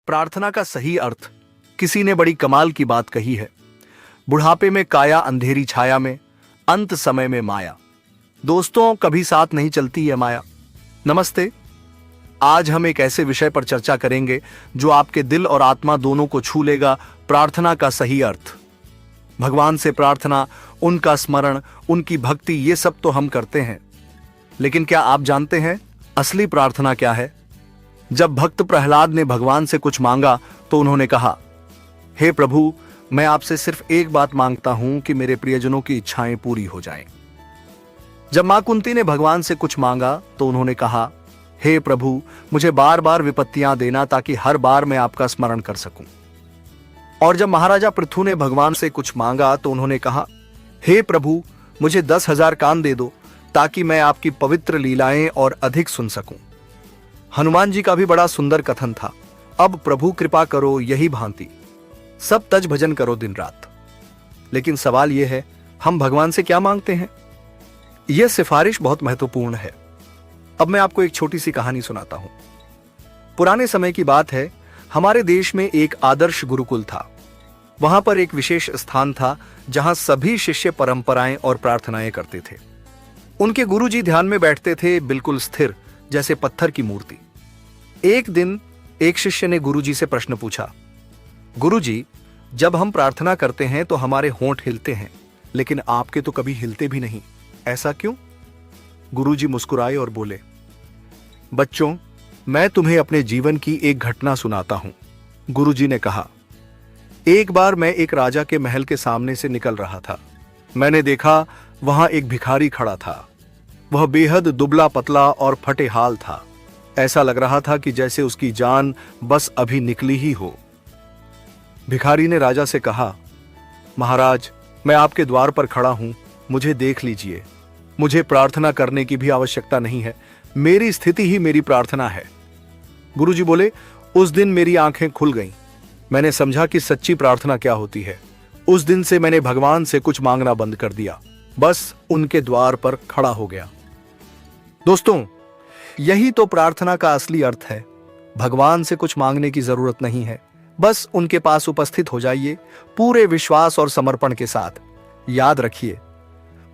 प्रार्थना का सही अर्थ। किसी ने बड़ी कमाल की बात कही है, बुढ़ापे में काया, अंधेरी छाया में, अंत समय में माया। दोस्तों, कभी साथ नहीं चलती है माया। नमस्ते। आज हम एक ऐसे विषय पर चर्चा करेंगे जो आपके दिल और आत्मा दोनों को छू लेगा। प्रार्थना का सही अर्थ। भगवान से प्रार्थना, उनका स्मरण, उनकी भक्ति, ये सब तो हम करते हैं, लेकिन क्या आप जानते हैं असली प्रार्थना क्या है? जब भक्त प्रहलाद ने भगवान से कुछ मांगा तो उन्होंने कहा, हे प्रभु, मैं आपसे सिर्फ एक बात मांगता हूं कि मेरे प्रियजनों की इच्छाएं पूरी हो जाएं। जब मां कुंती ने भगवान से कुछ मांगा तो उन्होंने कहा, हे प्रभु, मुझे बार बार विपत्तियां देना ताकि हर बार मैं आपका स्मरण कर सकूं। और जब महाराजा पृथु ने भगवान से कुछ मांगा तो उन्होंने कहा, हे प्रभु, मुझे 10,000 कान दे दो ताकि मैं आपकी पवित्र लीलाएं और अधिक सुन सकूं। हनुमान जी का भी बड़ा सुंदर कथन था, अब प्रभु कृपा करो यही भांति, सब तज भजन करो दिन रात। लेकिन सवाल यह है, हम भगवान से क्या मांगते हैं? यह सिफारिश बहुत महत्वपूर्ण है। अब मैं आपको एक छोटी सी कहानी सुनाता हूं। पुराने समय की बात है, हमारे देश में एक आदर्श गुरुकुल था। वहां पर एक विशेष स्थान था जहां सभी शिष्य परंपराएं और प्रार्थनाएं करते थे। उनके गुरुजी ध्यान में बैठते थे, बिल्कुल स्थिर, जैसे पत्थर की मूर्ति। एक दिन एक शिष्य ने गुरुजी से प्रश्न पूछा, गुरुजी, जब हम प्रार्थना करते हैं तो हमारे होंठ हिलते हैं, लेकिन आपके तो कभी हिलते भी नहीं, ऐसा क्यों? गुरुजी मुस्कुराए और बोले, बच्चों, मैं तुम्हें अपने जीवन की एक घटना सुनाता हूं। गुरुजी ने कहा, एक बार मैं एक राजा के महल के सामने से निकल रहा था। मैंने देखा वहां एक भिखारी खड़ा था। वह बेहद दुबला पतला और फटे हाल था। ऐसा लग रहा था कि जैसे उसकी जान बस अभी निकली ही हो। भिखारी ने राजा से कहा, महाराज, मैं आपके द्वार पर खड़ा हूं, मुझे देख लीजिए। मुझे प्रार्थना करने की भी आवश्यकता नहीं है, मेरी स्थिति ही मेरी प्रार्थना है। गुरुजी बोले, उस दिन मेरी आंखें खुल गईं। मैंने समझा कि सच्ची प्रार्थना क्या होती है। उस दिन से मैंने भगवान से कुछ मांगना बंद कर दिया, बस उनके द्वार पर खड़ा हो गया। दोस्तों, यही तो प्रार्थना का असली अर्थ है। भगवान से कुछ मांगने की जरूरत नहीं है, बस उनके पास उपस्थित हो जाइए पूरे विश्वास और समर्पण के साथ। याद रखिए,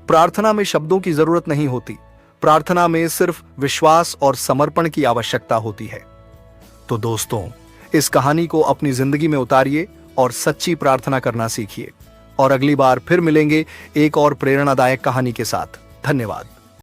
प्रार्थना में शब्दों की जरूरत नहीं होती, प्रार्थना में सिर्फ विश्वास और समर्पण की आवश्यकता होती है। तो दोस्तों, इस कहानी को अपनी जिंदगी में उतारिए और सच्ची प्रार्थना करना सीखिए। और अगली बार फिर मिलेंगे एक और प्रेरणादायक कहानी के साथ। धन्यवाद।